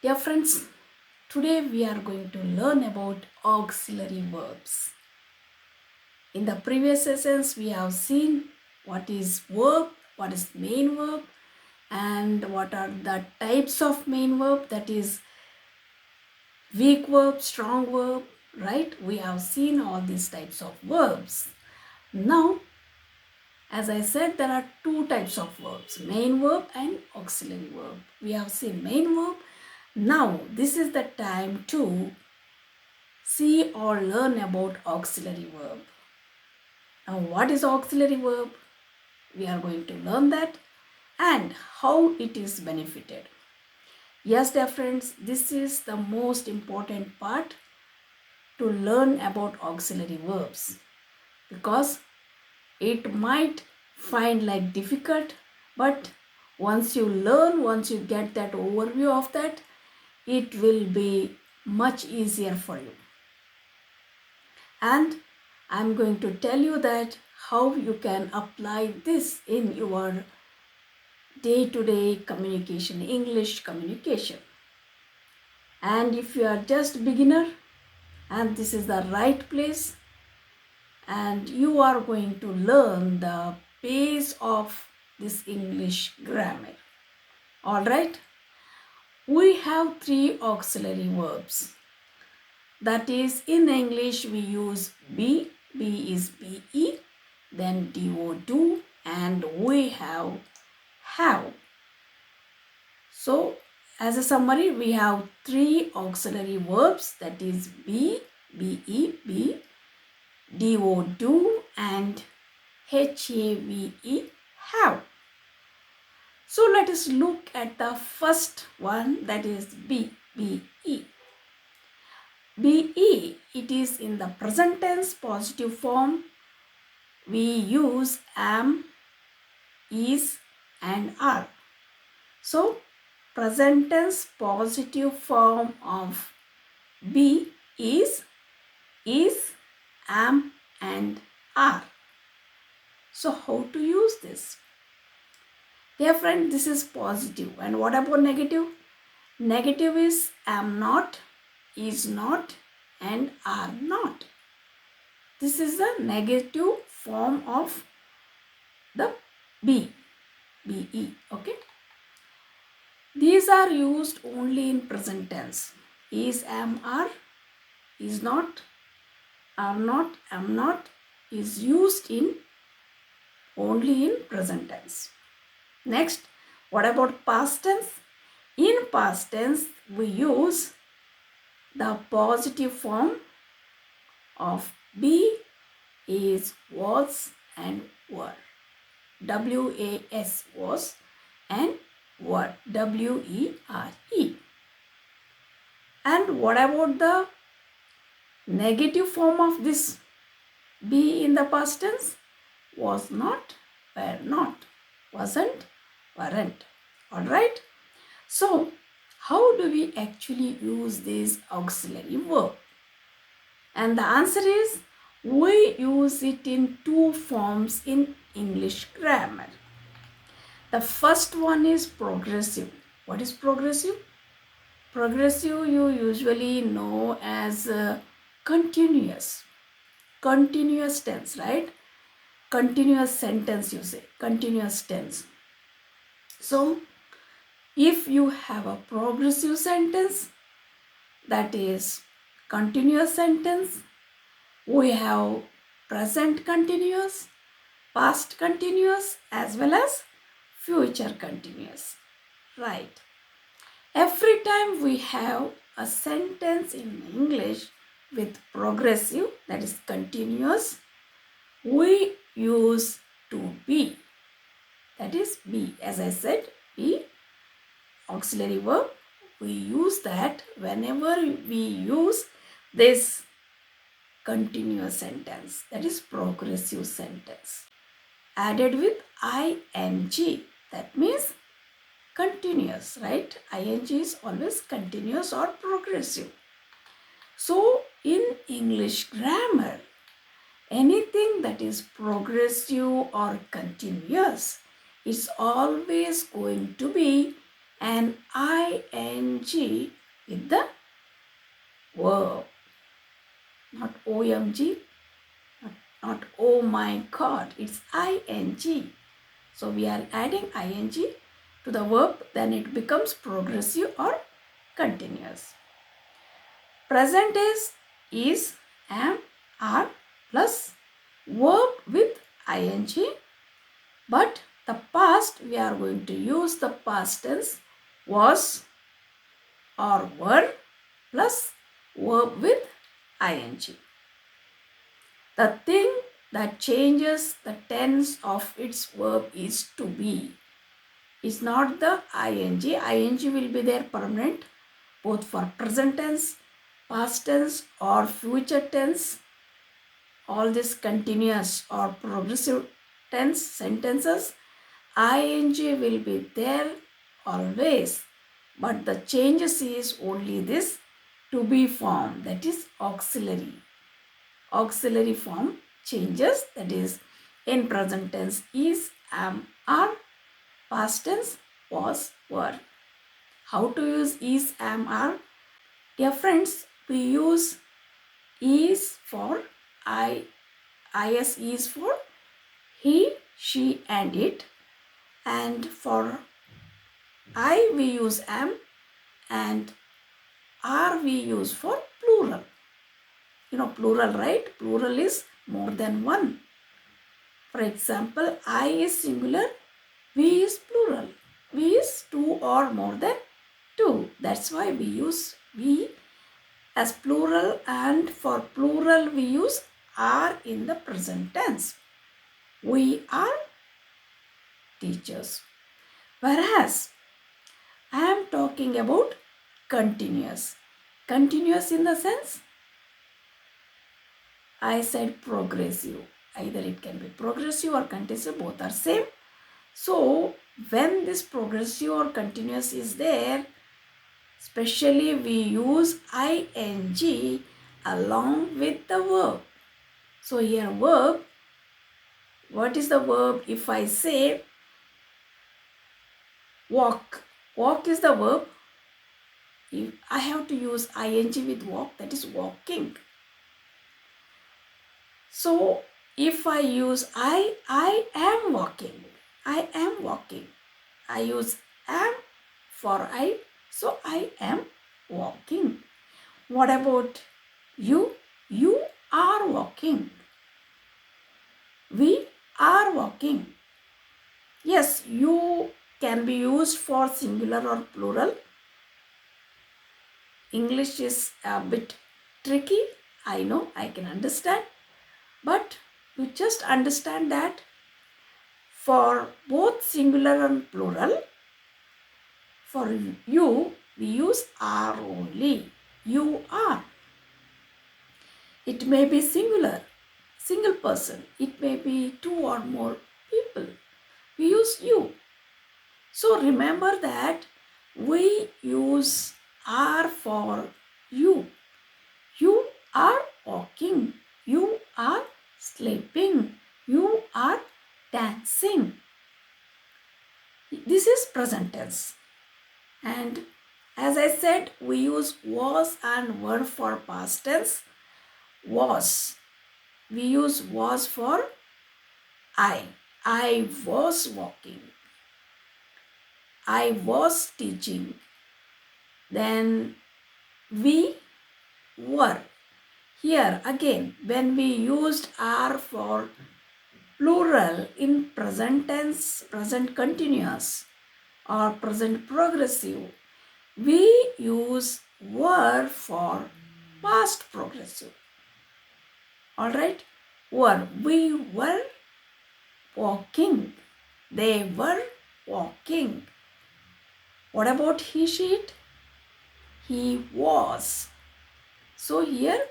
Dear friends, today we are going to learn about auxiliary verbs. In the previous sessions, we have seen what is verb, what is main verb, and what are the types of main verb, that is weak verb, strong verb, right? We have seen all these types of verbs. Now, as I said, there are two types of verbs, main verb and auxiliary verb. We have seen main verb. Now, this is the time to see or learn about auxiliary verb. Now, what is auxiliary verb? We are going to learn that and how it is benefited. Yes, dear friends, this is the most important part to learn about auxiliary verbs because it might find like difficult, but once you learn, once you get that overview of that, it will be much easier for you. And I'm going to tell you that how you can apply this in your day-to-day communication, English communication. And if you are just beginner and this is the right place and you are going to learn the base of this English grammar. All right. We have three auxiliary verbs. That is, in English we use be, be is be, then do, and we have. So, as a summary, we have three auxiliary verbs, that is be, be, do, and have. So let us look at the first one, that is be. Be, it is in the present tense positive form. We use am, is, and are. So present tense positive form of be is, am, and are. So how to use this? Dear friend, this is positive. And what about negative? Negative is am not, is not, and are not. This is the negative form of the be, okay? These are used only in present tense. Is, am, are, is not, are not, am not is used in only in present tense. Next, what about past tense? In past tense, we use the positive form of be, is, was, and were. W-A-S, was, and were. W-E-R-E. And what about the negative form of this be in the past tense? Was not, were not, wasn't, weren't. Alright? So, how do we actually use this auxiliary verb? And the answer is, we use it in two forms in English grammar. The first one is progressive. What is progressive? Progressive you usually know as continuous tense, right? Continuous sentence, you say, continuous tense. So, if you have a progressive sentence, that is continuous sentence, we have present continuous, past continuous, as well as future continuous, right? Every time we have a sentence in English with progressive, that is continuous, we use to be, that is be. As I said, be, auxiliary verb, we use that whenever we use this continuous sentence, that is progressive sentence, added with ing. That means continuous, right? Ing is always continuous or progressive. So in English grammar, anything that is progressive or continuous is always going to be an ing with the verb. Not OMG, not oh my god, it's ing. So we are adding ing to the verb, then it becomes progressive or continuous. Present is, am, are plus verb with ing, but the past we are going to use the past tense was or were plus verb with ing. The thing that changes the tense of its verb is to be. It's not the ing. Ing will be there permanent both for present tense, past tense or future tense. All this continuous or progressive tense sentences, ing will be there always. But the changes is only this to be form, that is auxiliary. Auxiliary form changes, that is in present tense is, am, are, past tense was, were. How to use is, am, are? Dear friends, we use is for is is for he, she and it, and for I we use am, and are we use for plural. You know plural, right? Plural is more than one. For example, I is singular, we is plural. We is two or more than two. That's why we use we as plural, and for plural we use are in the present tense. We are teachers. Whereas I am talking about continuous. Continuous in the sense, I said progressive. Either it can be progressive or continuous, both are same. So when this progressive or continuous is there, especially we use ing along with the verb. So here verb, what is the verb? If I say walk, walk is the verb. If I have to use ing with walk, that is walking. So if I use I am walking. I am walking. I use am for I, so I am walking. What about you? You are walking. We are walking. Yes, you can be used for singular or plural. English is a bit tricky. I know, I can understand. But you just understand that for both singular and plural, for you, we use are only. You are. It may be singular, single person. It may be two or more people. We use you. So remember that we use are for you. You are walking. You are sleeping. You are dancing. This is present tense. And as I said, we use was and were for past tense. Was. We use was for I. I was walking. I was teaching. Then we were. Here again, when we used are for plural in present tense, present continuous or present progressive, we use were for past progressive. Alright? Were. We were walking. They were walking. What about he, she, it? He was. So here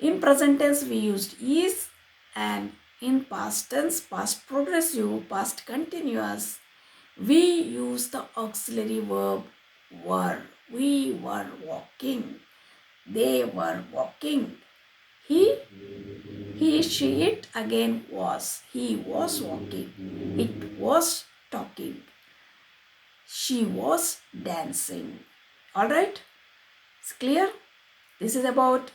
in present tense we used is, and in past tense, past progressive, past continuous, we use the auxiliary verb were. We were walking. They were walking. He, she, it again was. He was walking. It was talking. She was dancing. Alright? It's clear? This is about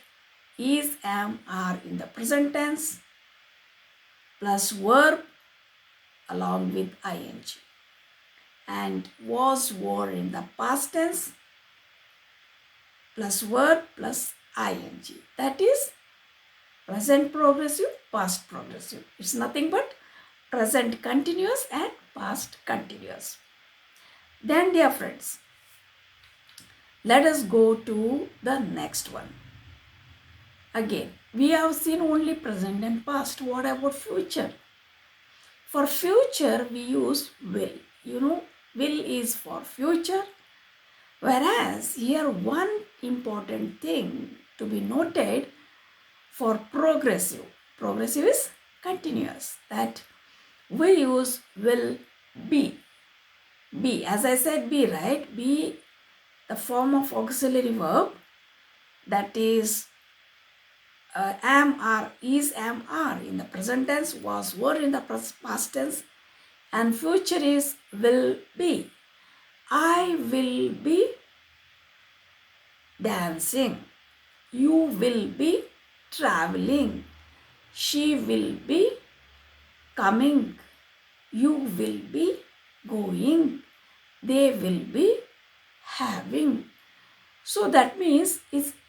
is, am, are in the present tense plus verb along with ing. And was, were in the past tense plus verb plus ing. That is present progressive, past progressive. It's nothing but present continuous and past continuous. Then, dear friends, let us go to the next one. Again, we have seen only present and past. What about future? For future, we use will. You know, will is for future. Whereas here, one important thing to be noted for progressive. Progressive is continuous. That we use will be. Be, as I said, be, right? Be the form of auxiliary verb, that is am, are, is, am, are in the present tense, was, were in the past tense, and future is will be. I will be dancing. You will be traveling. She will be coming. You will be going. They will be having. So that means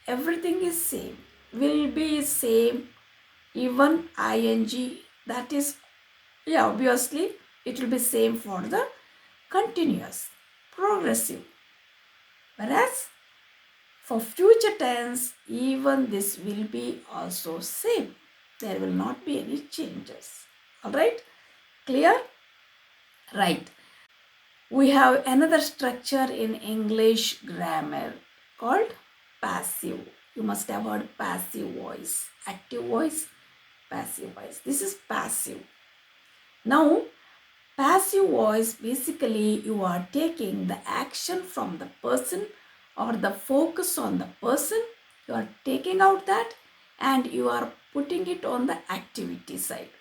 everything is same. Will be same. Even ing, that is, obviously it will be same for the continuous, progressive. Whereas for future tense, even this will be also same. There will not be any changes. Alright? Clear? Right. We have another structure in English grammar called passive. You must have heard passive voice, active voice, passive voice. This is passive. Now, passive voice, basically you are taking the action from the person or the focus on the person. You are taking out that and you are putting it on the activity side.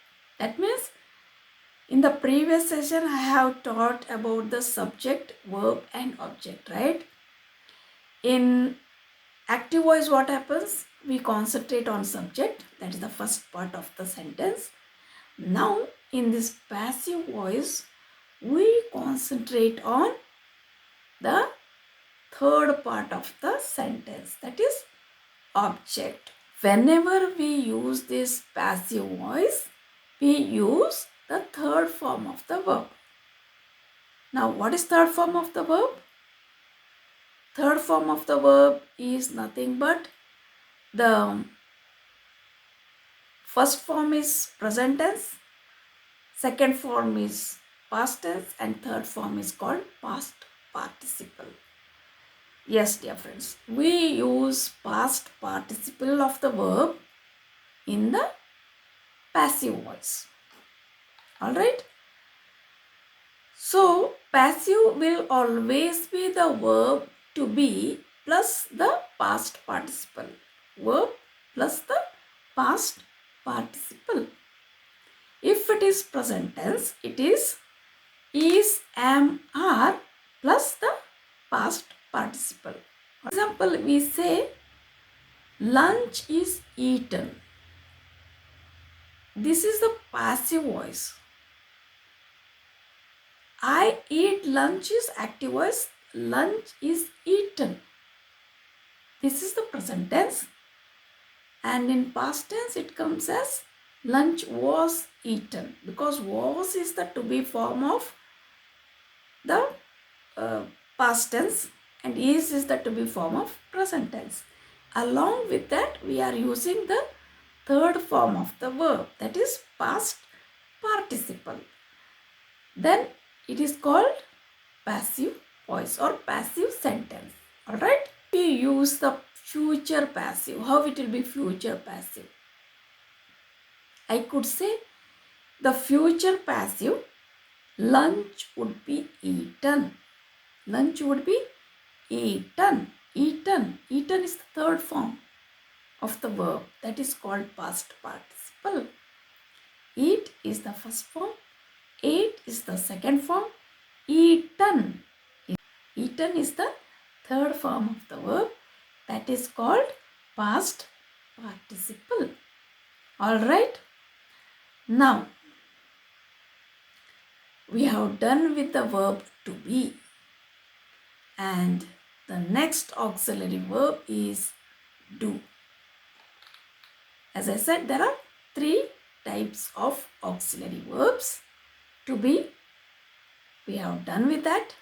That means in the previous session, I have taught about the subject, verb and object, right? In active voice, what happens? We concentrate on subject. That is the first part of the sentence. Now, in this passive voice, we concentrate on the third part of the sentence. That is object. Whenever we use this passive voice, we use the third form of the verb. Now, what is third form of the verb? Third form of the verb is nothing but the first form is present tense, second form is past tense, and third form is called past participle. Yes, dear friends, we use past participle of the verb in the passive voice. Alright? So, passive will always be the verb to be plus the past participle. Verb plus the past participle. If it is present tense, it is, am, are plus the past participle. For example, we say lunch is eaten. This is the passive voice. I eat lunch is active voice. Lunch is eaten. This is the present tense. And in past tense, it comes as lunch was eaten. Because was is the to be form of the past tense. And is the to be form of present tense. Along with that, we are using the third form of the verb, that is past participle. Then it is called passive voice or passive sentence. Alright? We use the future passive. How it will be future passive? I could say the future passive, lunch would be eaten. Lunch would be eaten. Eaten. Eaten is the third form of the verb, that is called past participle. Eat is the first form. Ate is the second form. Eaten Eaten is the third form of the verb that is called past participle. Alright. Now, we have done with the verb to be. And the next auxiliary verb is do. As I said, there are three types of auxiliary verbs. To be, we have done with that.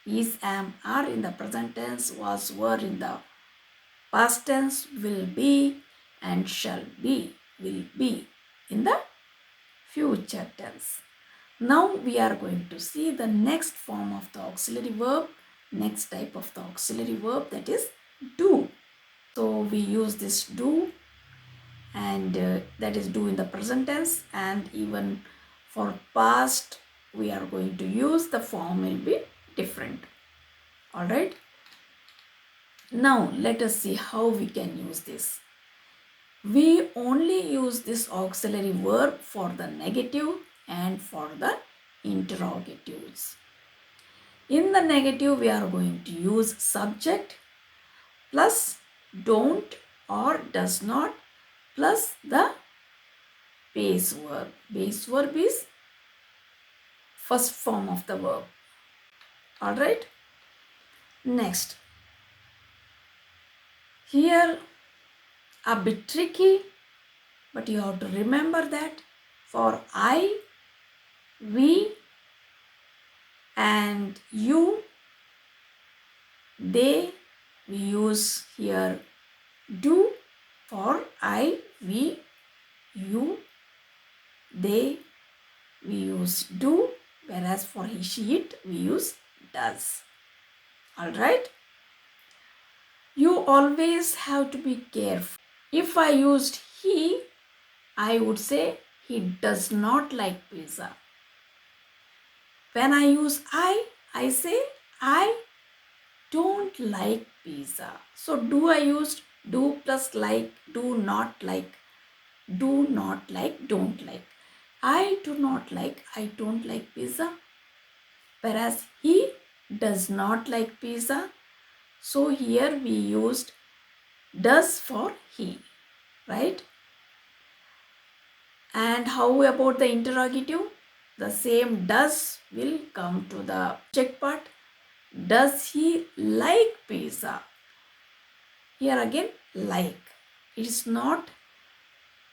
Is, am, are in the present tense, was, were in the past tense, will be, and shall be, will be in the future tense. Now we are going to see the next form of the auxiliary verb, next type of the auxiliary verb, that is do. So we use this do, and that is do in the present tense, and even for past we are going to use, the form will be different. All right. Now let us see how we can use this. We only use this auxiliary verb for the negative and for the interrogatives. In the negative, we are going to use subject plus don't or does not plus the base verb. Base verb is first form of the verb. All right. Next, here a bit tricky, but you have to remember that for I, we, and you, they, we use here do. For I, we, you, they, we use do, whereas for he, she, it, we use does. All right. You always have to be careful. If I used he, I would say he does not like pizza. When I use I say I don't like pizza. So do I used do plus like, do not like, do not like, don't like. I do not like, I don't like pizza. Whereas he does not like pizza. So here we used does for he, right? And how about the interrogative? The same does will come to the subject part. Does he like pizza? Here again, like. It is not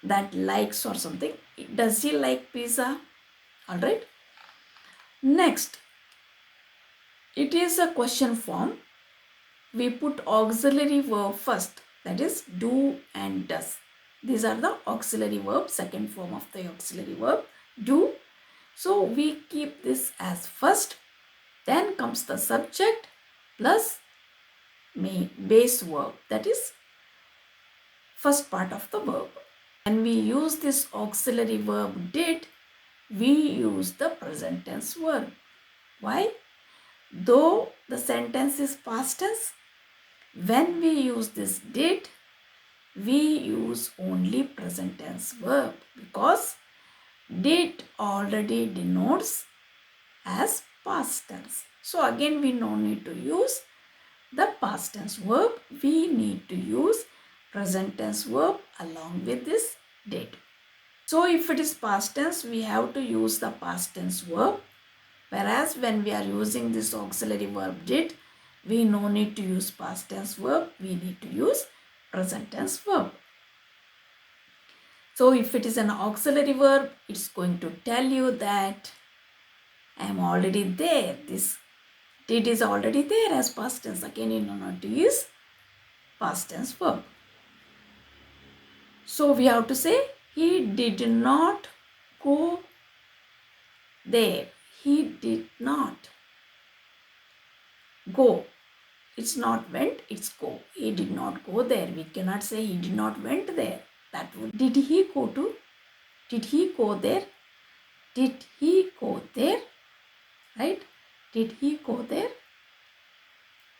that likes or something. Does he like pizza? Alright. Next, it is a question form. We put auxiliary verb first, that is do and does. These are the auxiliary verbs, second form of the auxiliary verb, do. So we keep this as first. Then comes the subject plus base verb, that is first part of the verb. When we use this auxiliary verb did, we use the present tense verb. Why? Though the sentence is past tense, when we use this did, we use only present tense verb because did already denotes as past tense. So again we no need to use the past tense verb. We need to use present tense verb along with this did. So if it is past tense, we have to use the past tense verb. Whereas when we are using this auxiliary verb did, we no need to use past tense verb. We need to use present tense verb. So if it is an auxiliary verb, it's going to tell you that I am already there. This did is already there as past tense. Again, you no need to use past tense verb. So we have to say he did not go there. He did not go. It's not went, it's go. He did not go there. We cannot say he did not went there. That would, did he go to? Did he go there? Did he go there? Right? Did he go there?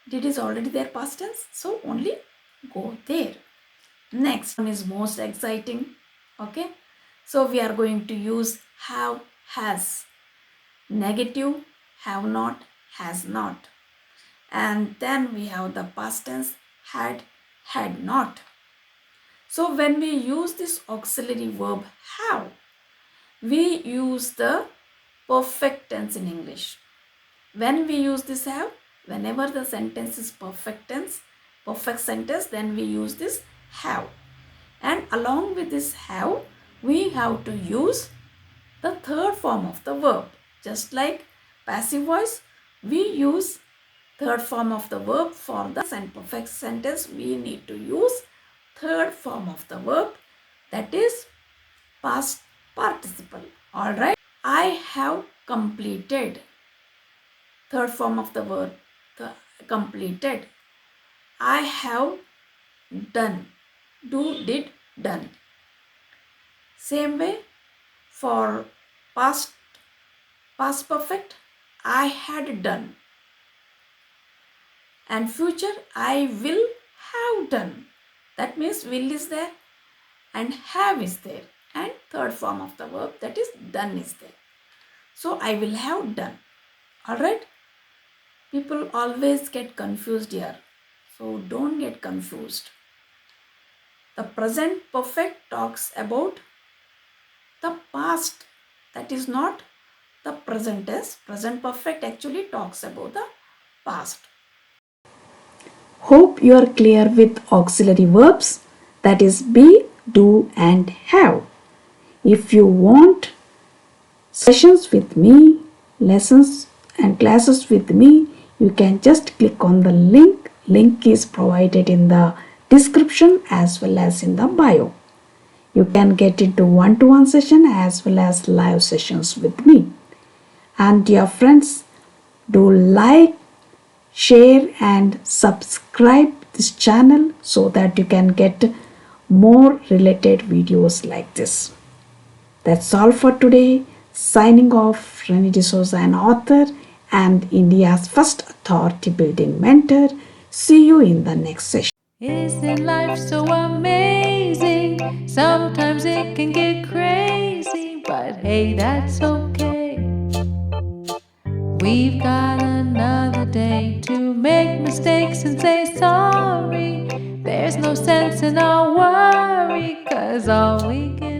Did is already there past tense. So only go there. Next one is most exciting. Okay. So we are going to use have, has. Negative, have not, has not. And then we have the past tense had not. So when we use this auxiliary verb have, we use the perfect tense in English. When we use this have, whenever the sentence is perfect tense, perfect sentence, then we use this have. And along with this have, we have to use the third form of the verb. Just like passive voice, we use third form of the verb. For the perfect sentence, we need to use third form of the verb, that is past participle. Alright, I have completed. Third form of the verb, completed. I have done. Do, did, done. Same way for past perfect, I had done. And future, I will have done. That means will is there and have is there. And third form of the verb, that is done, is there. So I will have done. Alright? People always get confused here. So don't get confused. The present perfect talks about the past. That is not the present tense. Present perfect actually talks about the past. Hope you are clear with auxiliary verbs, that is be, do and have. If you want sessions with me, lessons and classes with me, you can just click on the link. Link is provided in the description as well as in the bio. You can get into one-to-one session as well as live sessions with me. And dear friends, do like, share and subscribe this channel so that you can get more related videos like this. That's all for today. Signing off, Rani D'Souza, an author and India's first authority building mentor. See you in the next session. Isn't life so amazing? Sometimes it can get crazy, but hey, that's okay. We've got another day to make mistakes and say sorry. There's no sense in our worry, 'cause all we can